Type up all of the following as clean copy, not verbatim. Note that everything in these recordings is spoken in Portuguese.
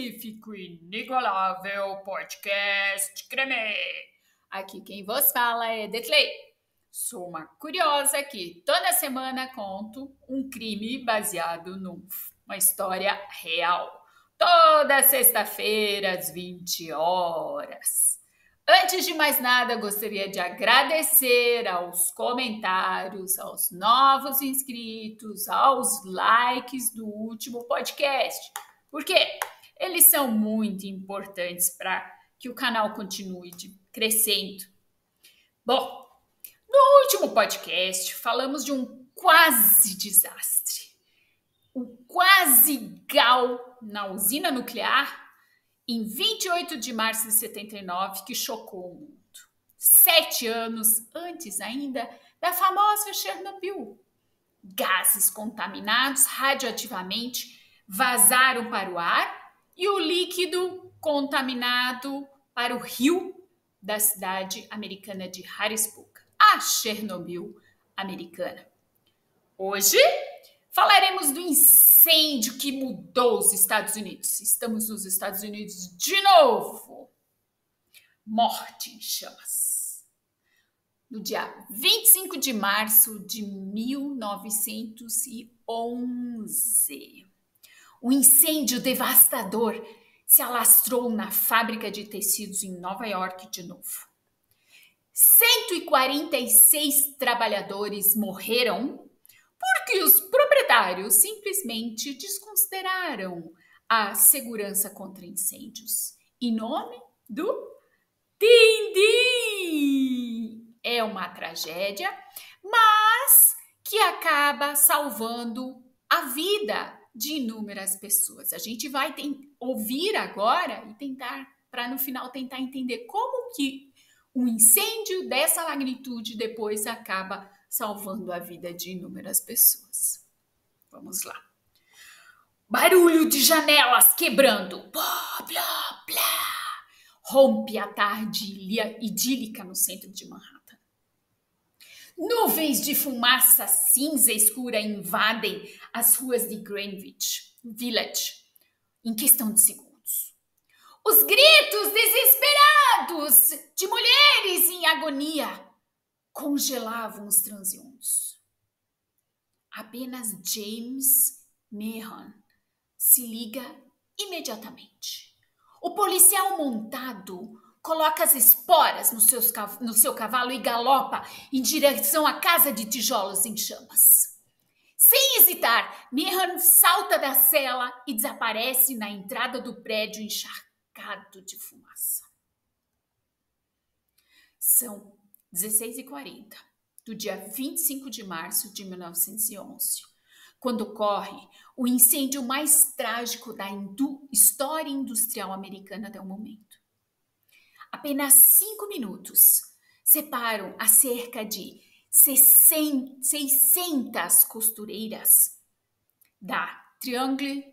magnífico, inigualável podcast Creme. Aqui quem vos fala é Declay. Sou uma curiosa que toda semana conto um crime baseado numa história real. Toda sexta-feira às 20 horas. Antes de mais nada, gostaria de agradecer aos comentários, aos novos inscritos, aos likes do último podcast, porque eles são muito importantes para que o canal continue crescendo. Bom, no último podcast falamos de um quase desastre, o quase GAU na usina nuclear em 28 de março de 79, que chocou o mundo. 7 anos antes ainda da famosa Chernobyl. Gases contaminados radioativamente vazaram para o ar e o líquido contaminado para o rio da cidade americana de Harrisburg, a Chernobyl americana. Hoje falaremos do incêndio que mudou os Estados Unidos. Estamos nos Estados Unidos de novo. Morte em chamas. No dia 25 de março de 1911, um incêndio devastador se alastrou na fábrica de tecidos em Nova York de novo. 146 trabalhadores morreram porque os proprietários simplesmente desconsideraram a segurança contra incêndios. Em nome do din-din. É uma tragédia, mas que acaba salvando a vida de inúmeras pessoas. A gente vai ouvir agora e tentar, para no final tentar entender como que um incêndio dessa magnitude depois acaba salvando a vida de inúmeras pessoas. Vamos lá. Barulho de janelas quebrando. Blá, blá, blá. Rompe a tarde idílica no centro de Manhattan. Nuvens de fumaça cinza escura invadem as ruas de Greenwich Village em questão de segundos. Os gritos desesperados de mulheres em agonia congelavam os transeuntes. Apenas James Meehan se liga imediatamente. O policial montado coloca as esporas no seu cavalo e galopa em direção à casa de tijolos em chamas. Sem hesitar, Meehan salta da cela e desaparece na entrada do prédio encharcado de fumaça. São 16h40 do dia 25 de março de 1911, quando ocorre o incêndio mais trágico da história industrial americana até o momento. Apenas 5 minutos separam a cerca de 600 costureiras da Triangle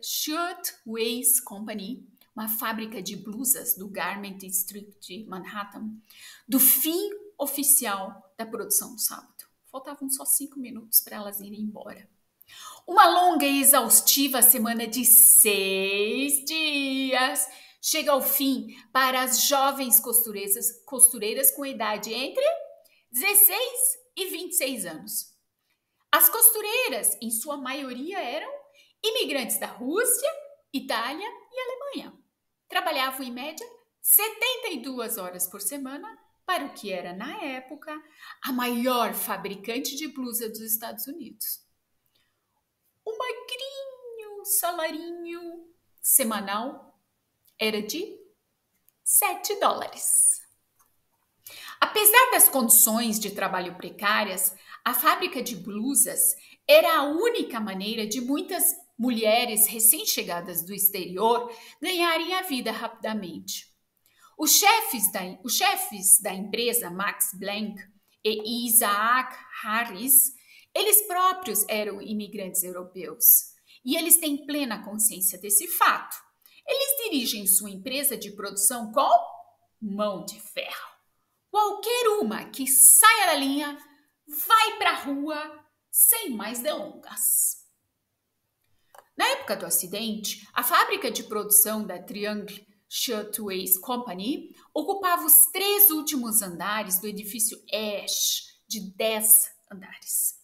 Shirtwaist Company, uma fábrica de blusas do Garment District de Manhattan, do fim oficial da produção do sábado. Faltavam só 5 minutos para elas irem embora. Uma longa e exaustiva semana de 6 dias chega ao fim para as jovens costureiras com idade entre 16 e 26 anos. As costureiras, em sua maioria, eram imigrantes da Rússia, Itália e Alemanha. Trabalhavam em média 72 horas por semana para o que era, na época, a maior fabricante de blusa dos Estados Unidos. O magrinho salarinho semanal era de $7. Apesar das condições de trabalho precárias, a fábrica de blusas era a única maneira de muitas mulheres recém-chegadas do exterior ganharem a vida rapidamente. Os chefes da empresa, Max Blank e Isaac Harris, eles próprios eram imigrantes europeus e eles têm plena consciência desse fato. Eles dirigem sua empresa de produção com mão de ferro. Qualquer uma que saia da linha vai para a rua sem mais delongas. Na época do acidente, a fábrica de produção da Triangle Shirtwaist Company ocupava os 3 últimos andares do edifício Ash, de 10 andares.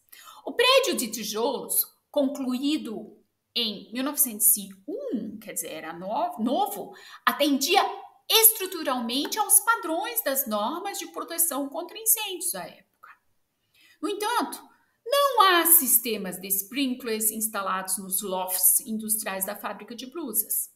O prédio de tijolos, concluído em 1901, quer dizer, era novo, atendia estruturalmente aos padrões das normas de proteção contra incêndios da época. No entanto, não há sistemas de sprinklers instalados nos lofts industriais da fábrica de blusas.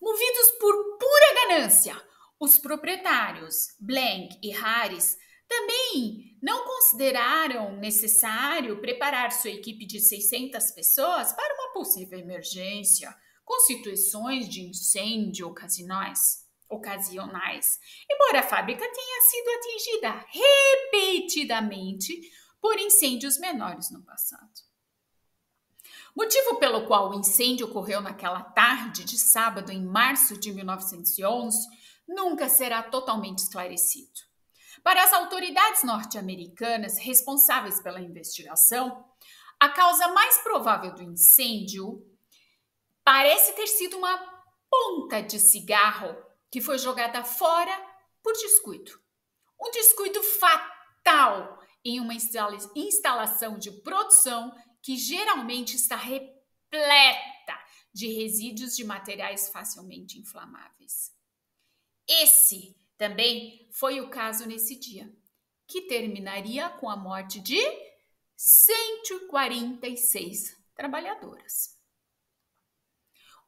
Movidos por pura ganância, os proprietários, Blank e Harris, também não consideraram necessário preparar sua equipe de 600 pessoas para uma possível emergência, com situações de incêndio ocasionais, embora a fábrica tenha sido atingida repetidamente por incêndios menores no passado. Motivo pelo qual o incêndio ocorreu naquela tarde de sábado em março de 1911 nunca será totalmente esclarecido. Para as autoridades norte-americanas responsáveis pela investigação, a causa mais provável do incêndio parece ter sido uma ponta de cigarro que foi jogada fora por descuido. Um descuido fatal em uma instalação de produção que geralmente está repleta de resíduos de materiais facilmente inflamáveis. Esse também foi o caso nesse dia, que terminaria com a morte de 146 trabalhadoras.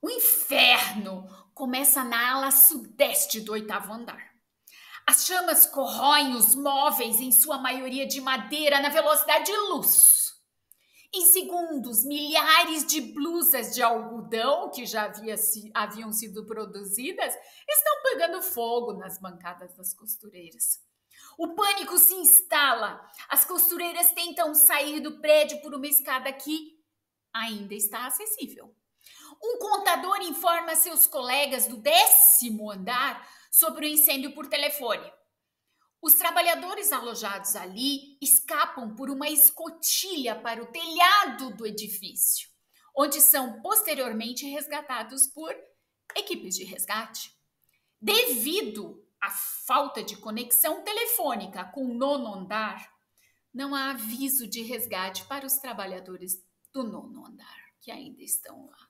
O inferno começa na ala sudeste do 8º andar. As chamas corroem os móveis, em sua maioria de madeira, na velocidade de luz. Em segundos, milhares de blusas de algodão que já haviam sido produzidas estão pegando fogo nas bancadas das costureiras. O pânico se instala. As costureiras tentam sair do prédio por uma escada que ainda está acessível. Um contador informa seus colegas do 10º andar sobre o incêndio por telefone. Os trabalhadores alojados ali escapam por uma escotilha para o telhado do edifício, onde são posteriormente resgatados por equipes de resgate. Devido à falta de conexão telefônica com o 9º andar, não há aviso de resgate para os trabalhadores do 9º andar, que ainda estão lá.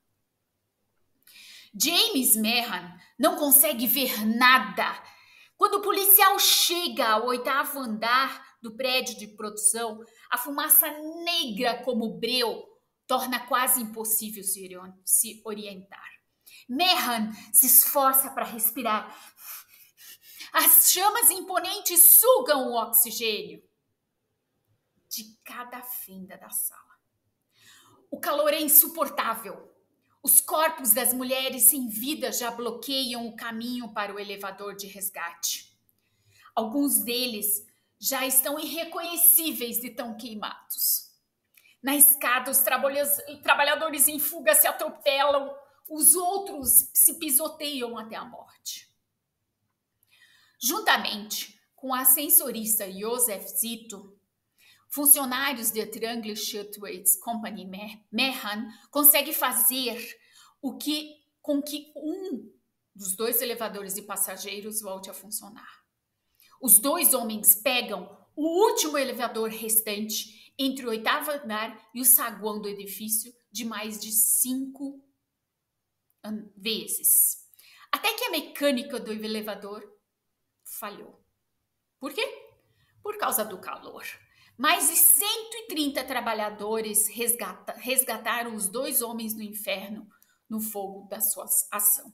James Meehan não consegue ver nada. Quando o policial chega ao 8º andar do prédio de produção, a fumaça negra como breu torna quase impossível se orientar. Meehan se esforça para respirar. As chamas imponentes sugam o oxigênio de cada fenda da sala. O calor é insuportável. Os corpos das mulheres sem vida já bloqueiam o caminho para o elevador de resgate. Alguns deles já estão irreconhecíveis de tão queimados. Na escada, os trabalhadores em fuga se atropelam, os outros se pisoteiam até a morte. Juntamente com a ascensorista Joseph Zito, funcionários da Triangle Shirtwaist Company, Meehan consegue fazer com que um dos 2 elevadores de passageiros volte a funcionar. Os 2 homens pegam o último elevador restante entre o 8º andar e o saguão do edifício de mais de 5 vezes, até que a mecânica do elevador falhou. Por quê? Por causa do calor. Mais de 130 trabalhadores resgataram os 2 homens do inferno no fogo da sua ação.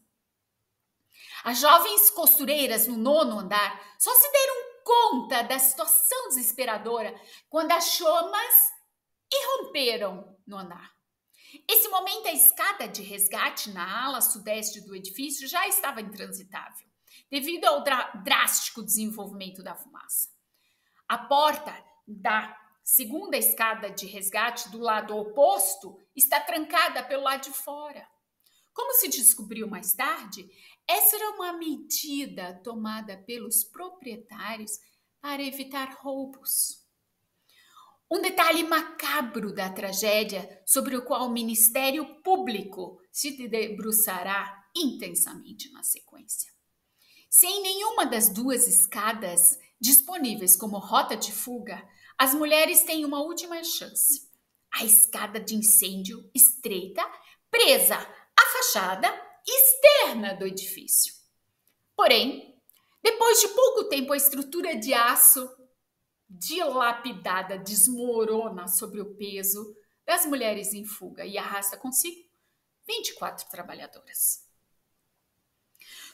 As jovens costureiras no 9º andar só se deram conta da situação desesperadora quando as chamas irromperam no andar. Esse momento, a escada de resgate na ala sudeste do edifício já estava intransitável, devido ao drástico desenvolvimento da fumaça. A porta da 2ª escada de resgate do lado oposto está trancada pelo lado de fora. Como se descobriu mais tarde, essa era uma medida tomada pelos proprietários para evitar roubos. Um detalhe macabro da tragédia sobre o qual o Ministério Público se debruçará intensamente na sequência. Sem nenhuma das duas escadas disponíveis como rota de fuga, as mulheres têm uma última chance. A escada de incêndio estreita, presa à fachada externa do edifício. Porém, depois de pouco tempo, a estrutura de aço dilapidada desmorona sobre o peso das mulheres em fuga e arrasta consigo 24 trabalhadoras.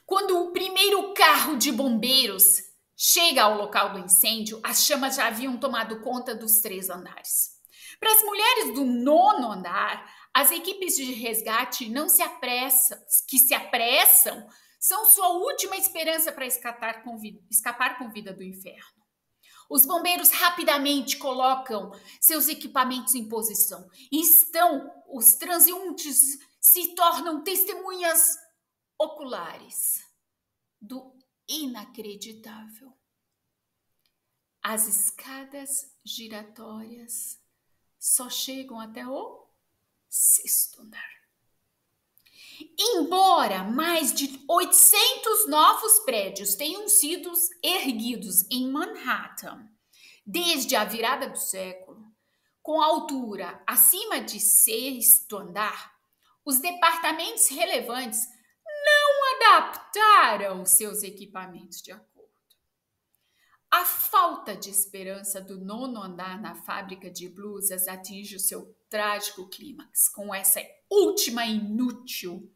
Quando o primeiro carro de bombeiros chega ao local do incêndio, as chamas já haviam tomado conta dos 3 andares. Para as mulheres do 9º andar, as equipes de resgate que se apressam, são sua última esperança para escapar com vida do inferno. Os bombeiros rapidamente colocam seus equipamentos em posição e os transeuntes se tornam testemunhas oculares do inacreditável. As escadas giratórias só chegam até o 6º andar. Embora mais de 800 novos prédios tenham sido erguidos em Manhattan desde a virada do século, com altura acima de 6º andar, os departamentos relevantes não adaptaram seus equipamentos de acordo. A falta de esperança do 9º andar na fábrica de blusas atinge o seu trágico clímax com essa última inútil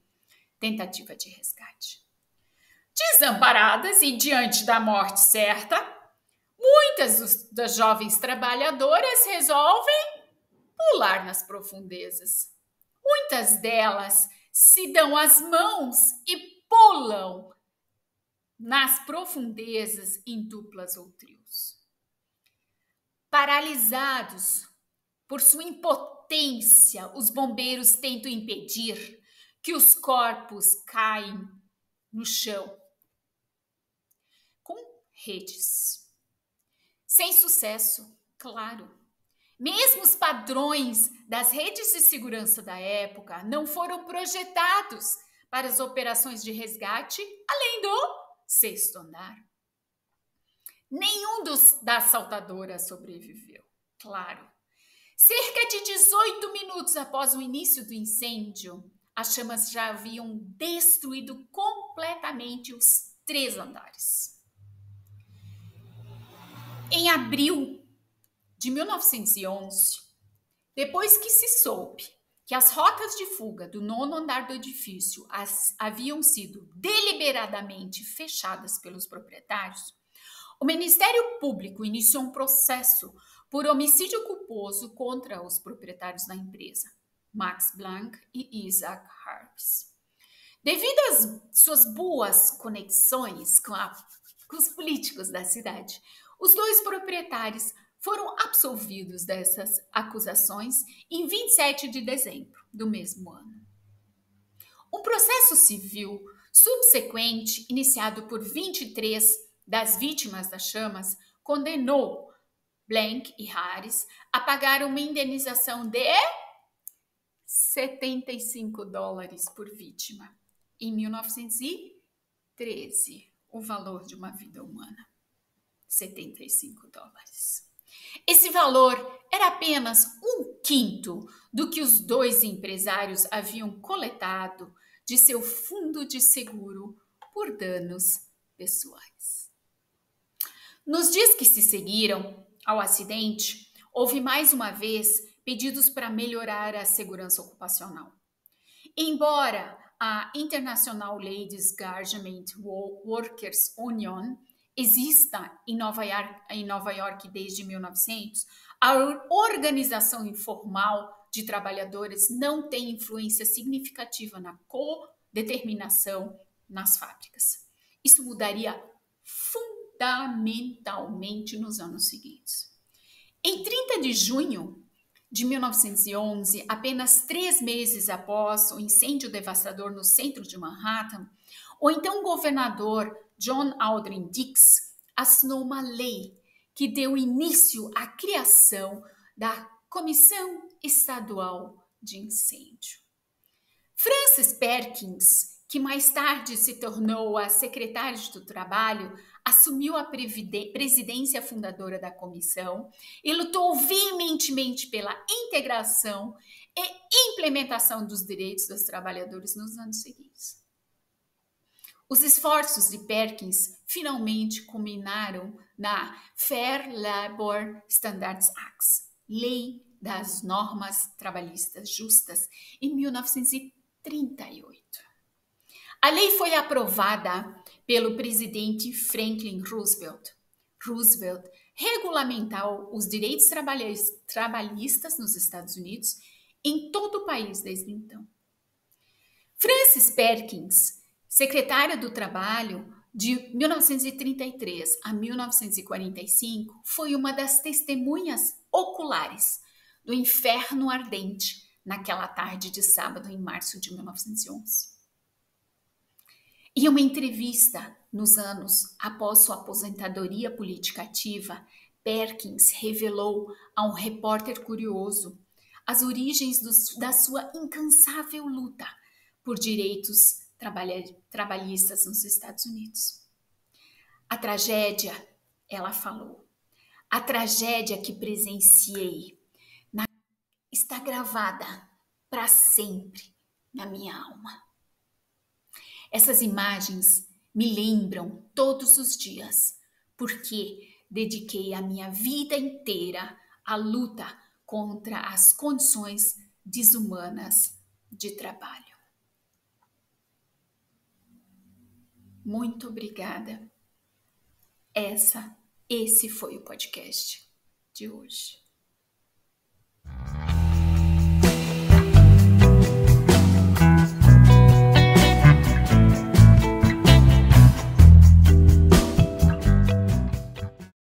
tentativa de resgate. Desamparadas e diante da morte certa, muitas das jovens trabalhadoras resolvem pular nas profundezas. Muitas delas se dão as mãos e pulam nas profundezas em duplas ou trios. Paralisados por sua impotência, os bombeiros tentam impedir que os corpos caem no chão com redes. Sem sucesso, claro. Mesmo os padrões das redes de segurança da época não foram projetados para as operações de resgate, além do 6º andar. Nenhum das saltadoras sobreviveu, claro. Cerca de 18 minutos após o início do incêndio, as chamas já haviam destruído completamente os 3 andares. Em abril de 1911, depois que se soube que as rotas de fuga do 9º andar do edifício haviam sido deliberadamente fechadas pelos proprietários, o Ministério Público iniciou um processo por homicídio culposo contra os proprietários da empresa, Max Planck e Isaac Harris. Devido às suas boas conexões com os políticos da cidade, os 2 proprietários foram absolvidos dessas acusações em 27 de dezembro do mesmo ano. Um processo civil subsequente, iniciado por 23 das vítimas das chamas, condenou Blank e Harris a pagar uma indenização de $75 por vítima. Em 1913, o valor de uma vida humana. $75. Esse valor era apenas 1/5 do que os 2 empresários haviam coletado de seu fundo de seguro por danos pessoais. Nos dias que se seguiram ao acidente, houve mais uma vez pedidos para melhorar a segurança ocupacional. Embora a International Ladies Garment Workers Union exista em Nova York desde 1900, a organização informal de trabalhadores não tem influência significativa na codeterminação nas fábricas. Isso mudaria fundamentalmente nos anos seguintes. Em 30 de junho de 1911, apenas 3 meses após o incêndio devastador no centro de Manhattan, o então governador John Aldrin Dix assinou uma lei que deu início à criação da Comissão Estadual de Incêndio. Frances Perkins, que mais tarde se tornou a secretária do Trabalho, assumiu a presidência fundadora da comissão e lutou veementemente pela integração e implementação dos direitos dos trabalhadores nos anos seguintes. Os esforços de Perkins finalmente culminaram na Fair Labor Standards Act, Lei das Normas Trabalhistas Justas, em 1938. A lei foi aprovada pelo presidente Franklin Roosevelt. Roosevelt regulamentou os direitos trabalhistas nos Estados Unidos em todo o país desde então. Frances Perkins, secretária do Trabalho de 1933 a 1945, foi uma das testemunhas oculares do inferno ardente naquela tarde de sábado em março de 1911. Em uma entrevista nos anos após sua aposentadoria política ativa, Perkins revelou a um repórter curioso as origens da sua incansável luta por direitos trabalhistas nos Estados Unidos. A tragédia, ela falou, a tragédia que presenciei está gravada para sempre na minha alma. Essas imagens me lembram todos os dias, porque dediquei a minha vida inteira à luta contra as condições desumanas de trabalho. Muito obrigada. Esse foi o podcast de hoje.